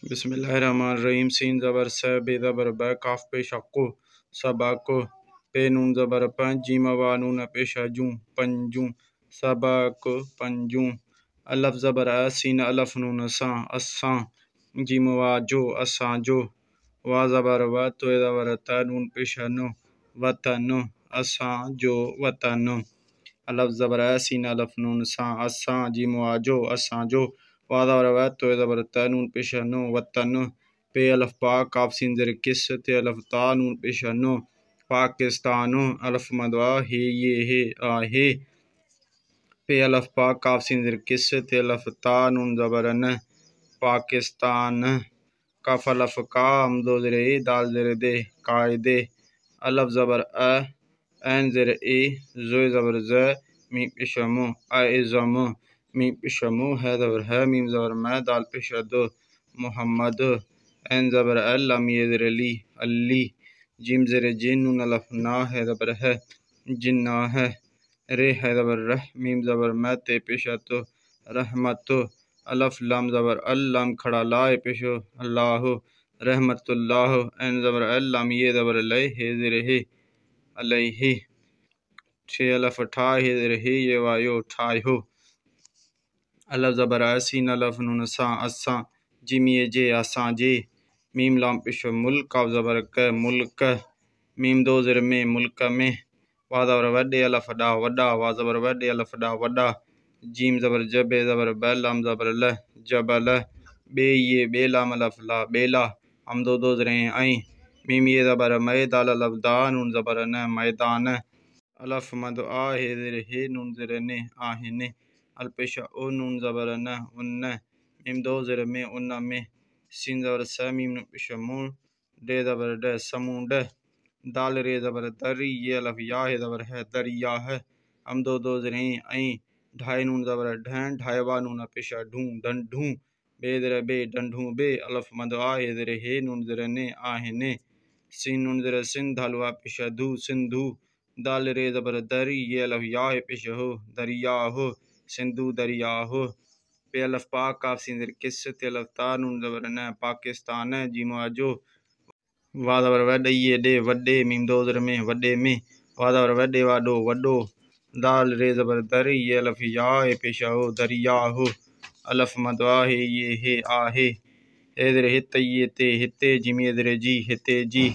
बिस्मिल्लाहिर्रहमानिर्रहीम। सीन ज़बर स बे ज़बर ब काफ पेश अक्को सबको पे नून ज़बर प जीम वा नून पेश जू पंजू सबक पंजू। अलफ ज़बर अ सीन अलफ नून सा असा जीम वा जो असा जो। वा ज़बर व तो ज़बर त नून पेश नो वतन असा जो वतन। अलफ ज़बर अ सीन अलफ नून सा असा जीम वा जो असा जो। वा ज़बर व तो ज़बर त नून पेश नो वतन। पे अलफ पा काफ सीन ज़र किस ते अलफ ता नून पेश नो पाकिस्तान। अलफ मदवा हे ये हे आहे। पे अलफ पा काफ सीन ज़र किस ते अलफ ता नून ज़बर न पाकिस्तान। काफ अलफ का हमदो ज़र ए दाल ज़र दे कायदे। अलफ ज़बर अ ऐन ज़र ए ज़ो ज़बर ज़ मीम पेश मु अज़म मीम पेश मु है ज़बर है मीम ज़बर मैं दाल पेश दो मोहम्मद। ऐन ज़बर अल लम ये ज़र ली अली। जिम ज़र जिन नून अलफ ना है ज़बर है जिन्ना है। रे है ज़बर रह मीम ज़बर मैं ते पेश तो रहमत। अलफ लम ज़बर अल लम खड़ा ला पेश अल्लाह रहमतुल्लाह। ऐन ज़बर अल लम ये ज़बर ले है ज़र है अलैहि। छे अलफ ठा है ज़र है ये वायो ठाई हो। अलफ ज़बर अ सीन अलफ नून सा असा जिम ये जे असा जे। मीम लाम पेश मुल्क काफ ज़बर क मुल्क मीम दो ज़र में मुल्क में। वा ज़बर वडे अलफ डा वडा वा ज़बर वडे अलफ डा वडा। जीम ज़बर ज बे ज़बर ब लाम ज़बर ल जबल। बे ये बे लाम अलफ ला बेला हम दो दो ज़र आई। मीम ये ज़बर मै दाल अलफ दा नून ज़बर न मैदान। अलफ मद आ है ज़र है नून ज़र ने आहने। अलपेश ओ नून ज़बर न उन्न मीम दो ज़र में उन्न में। सीन ज़बर स मीम पेश मू डे ज़बर ड समूड। दाल रे ज़बर दरी ये अलफ या है ज़बर है दरिया है हम दो दो ज़र आई। ढाई नून ज़बर ढैन ढाई वा नून पेश ढूँ ढंढू बे ज़र बे ढंढू बे। अलफ मद आ है ज़र है नून ज़र ने आहने। सीन नून ज़र सिंध हलवा पेश धू सिंधु। दाल रे ज़बर दरी ये अलफ या है पेश हो दरिया हो सिंधु दरिया हो। पे अलफ पा काफ सीन ज़र किस ते अलफ ता नून ज़बर न पाकिस्तान जीमा जो। वा ज़बर वडे ये डे वडे मीम दो ज़र में वडे में। वा ज़बर वडे वाडो वडो। दाल रे ज़बर दर ये अलफ या है पेश हो दरिया हो। अलफ मदवा है ये है आहे। ए ज़र हित ये ते हिते जिम ये ज़र जी हिते जी।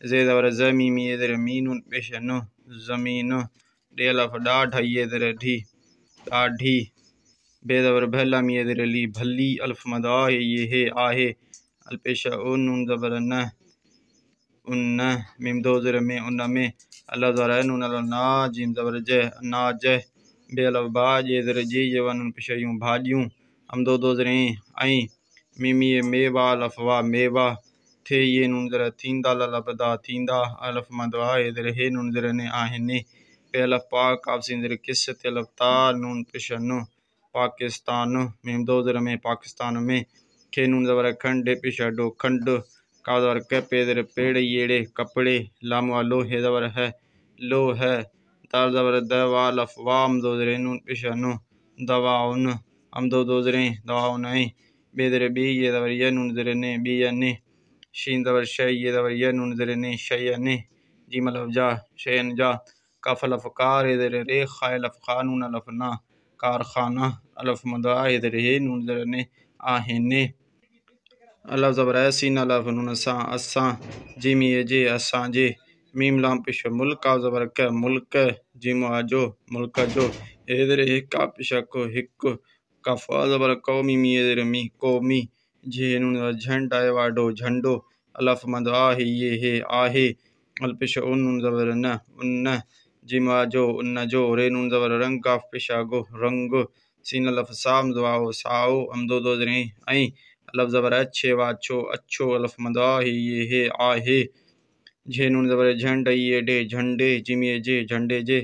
जे ज़बर ज मीम ये ज़र मी नून पेश नो ज़मीन। डे अलफ डा ढाई ये ज़र ढी डाढ़ी। बे ज़बर भला मी ये ज़र ली भली। अलफ मदवा है ये है आहे। अलपेश ओ नून ज़बर न उन्न मीम दो ज़र में उन्न में। अलफ ज़बर नून अलफ ना जीम ज़बर ज नाज। बे अलफ बा ये ज़र जी ये वा नून पेश यूँ भाजियूँ हम दो दो ज़र आई। मीम ये मेवा अलफ वा मेवा। थे ये नून ज़र थीं दाल अलफ दा थींदा। अलफ मदवा ये ज़र है नून ज़र ने आहने। पे अलफ पा काफ सीन ज़र किस ते अलफ ता नून पेश नो पाकिस्तान मीम दो ज़र में पाकिस्तान में। खे नून ज़बर खंड पेश डो खंड का ज़बर के पे ज़र पेड़ येड़े कपड़े। लाम वालो है ज़बर है लो है। दाल ज़बर द वा अलफ वा हम दो ज़र नून पेश नो दवा उन हम दो दो ज़र दवा उन आई। बे ज़र बी ये ज़बर ये नून ज़र ने बी ने। शीन ज़बर शय ये ज़बर ये नून ज़र ने शय ने। जीम अलफ जा शयन जा। काफ अलफ कार ये ज़र रे खा अलफ खा नून अलफ ना कारखाना। अलफ मदवा ये ज़र है नून ज़र ने आहने। अलफ ज़बर है सीन अलफ नून सा असा जिम ये जे असा जे। मीम लाम पेश मुल्क का ज़बर क मुल्क जिम जो मुल्क जो। ए ज़र हिक्का पेश को हिक कफा ज़बर को मीम ये ज़र मी कौमी। झे नून झंडा वाडो झंडो। अलफ मद आ है ये है आहे। अलपेश उन नून ज़बर न उन्न जिमा जो उन्न जो। रे नून ज़बर रंग काफ पेश गो रंग। सीन अलफ साम दवाओ साओ हम दो दो ज़र आई। अलफ ज़बर अच्छे वाच्छो अच्छो। अलफ मदा है ये है आहे। झे नून ज़बर झंड ये डे झंडे जिम ये जे झंडे जे।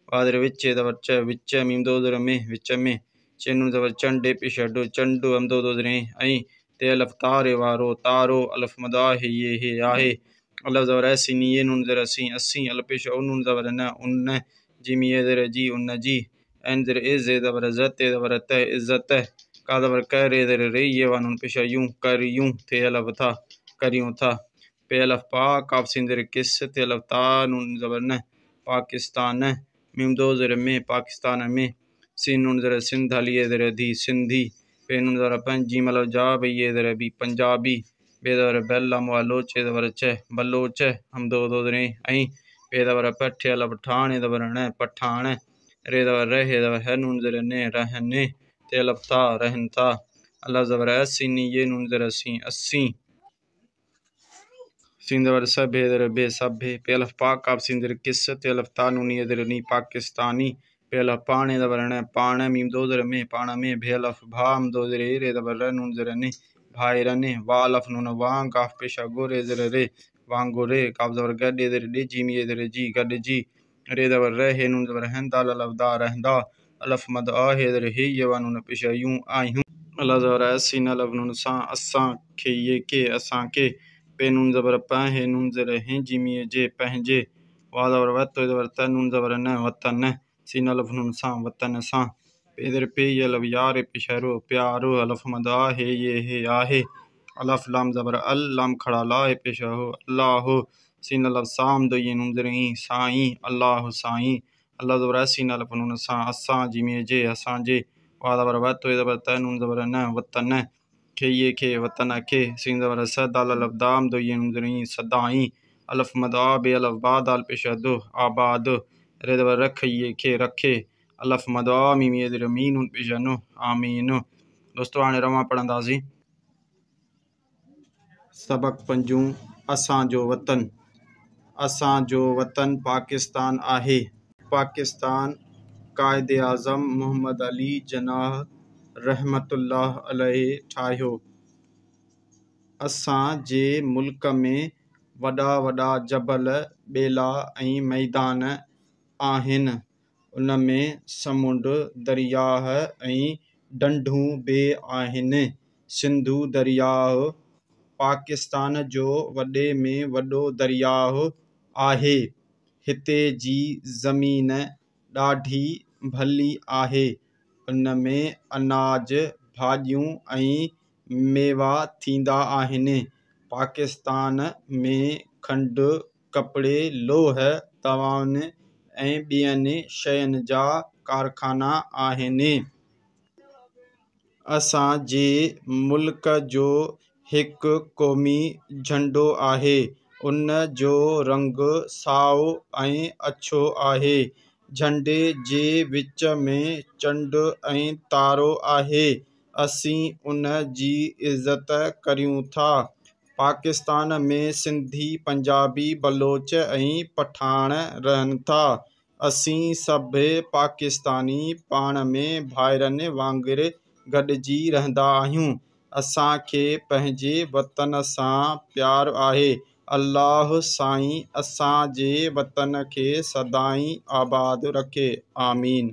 वादर विच्चे ज़बर च विच्च मीम दो ज़र में विच्च में। चे नून ज़बर चंडे पेश डो चंडू हम दो दो ज़र आई। ते अलफ तारे वारो तारो। अलफ मदा है ये है आहे। अलफ ज़बर ऐसी ये नून ज़र असी असी। अलपेश ओ नून ज़बर न उन्न जिम ये ज़र जी उन्न जी। एन ज़र इज़ ज़बर ज़त ज़बर त इज़्ज़त। का ज़बर क रे ज़र रे ये वा नून पेश यूं करियूं थे अलफ था करियूं था पे अलफ पा काफ सिन ज़र किस ते अलफ ता नून ज़बर न पाकिस्तान मीम दो ज़र में पाकिस्तान में सीन नून ज़र सिंध लिए ज़र धी सिंधी पे नून ज़र पन जीम अलफ जा ये ज़र भी पंजाबी बे ज़बर बेल वालो चे ज़बर च बलोच हम दो दो ज़रे आई पे ज़बर पठे अलफ ठाण ज़बर न पठाण रे ज़बर रहे ज़बर है नून ज़र ने रहने ते अलफ था रहन था अल्लाह ज़बर सीनी ये नून ज़र सी अस्सी सिंध ज़बर सब है ज़र बे सब है पे अलफ पा काफ सिंध ज़र किस ते अलफ ता नून ये ज़र नी पाकिस्तानी पे अलफ पाण ज़बर न पाण मीम दो ज़र में पाण में भे अलफ भा हम दो ज़र रे ज़बर र नून ज़र ने भाई रने वा अलफ नून वांग काफ पेशा गो रे ज़र रे वांगो रे काफ ज़बर गड ज़र डे जी ये ज़र जी गड जी रे ज़बर र हे नून ज़बर हैं दाल अलफ दा रहंदा अलफ मद आ हे ज़र हे ये वा नून पेशा यूं आई हूं अल्लाह ज़बर सीन अलफ नून सा असां खे ये के असां के पे नून ज़बर प हे नून ज़र हैं जिमी जे पहजे वा ज़बर वत तो ज़बर त नून ज़बर न वतन सीन अलफ नून सा वतन सा पे ज़र पे ये अलफ यार पेशरो प्यारो अलफ मद आ हे आहे अलफ लाम ज़बर अल लाम खड़ा ला है पेशा हो अल्लाह हो सीन अलफ साम दो ये नून ज़र साई अल्लाह साई अल्लाह ज़बर सीन अलफ नून सा असां जिमी जे असां जे वा ज़बर वत तो ज़बर त नून ज़बर न वतन खे ये खे वतन खे सीन ज़बर स दाल अलफ दाम दो ये नून ज़र सदाई अलफ मद आ बे अलफ बा दाल पेशा दो आबाद रे ज़बर रख ये खे रखे अलफ मद आ मीम ये ज़र मीन नून पेशा नो आमीन दोस्तों हाणे रवां पढ़ंदासीं सबक पंजूं असां जो वतन असां जो वतन पाकिस्तान आहे पाकिस्तान कायदे आज़म मोहम्मद अली जनाह रहमतुल्लाह अलैहि ठाहियो असां जे मुल्क में वॾा वॾा जबल ॿेला ऐं मैदान आहिनि उन में समुंड दरियाह ऐं ढंढूं बि आहिनि सिंधु दरियाह पाकिस्तान जो वॾे में वॾो दरियाह आहे हिते जी ज़मीन ॾाढी भली आहे उन में अनाज भाॼियूं ऐं मेवा थींदा आहिनि पाकिस्तान में खंडु कपिड़े लोह तवान ऐं ॿियनि शयुनि जा कारखाना आहिनि असां जे मुल्क जो हिकु क़ौमी झंडो आहे उन जो रंग साओ ऐं अछो आहे झंडे जे विच में चंड ऐं तारो आहे असीं उन जी इज़त करियूं था पाकिस्तान में सिंधी पंजाबी बलोच ऐं पठान रहनि था असीं सभु पाकिस्तानी पाण में भाइरनि वांगुरु गॾिजी रहंदा आहियूं असांखे पंहिंजे वतन सां प्यारु आहे अल्लाह साईं असां जे वतन खे सदाईं आबाद रखे आमीन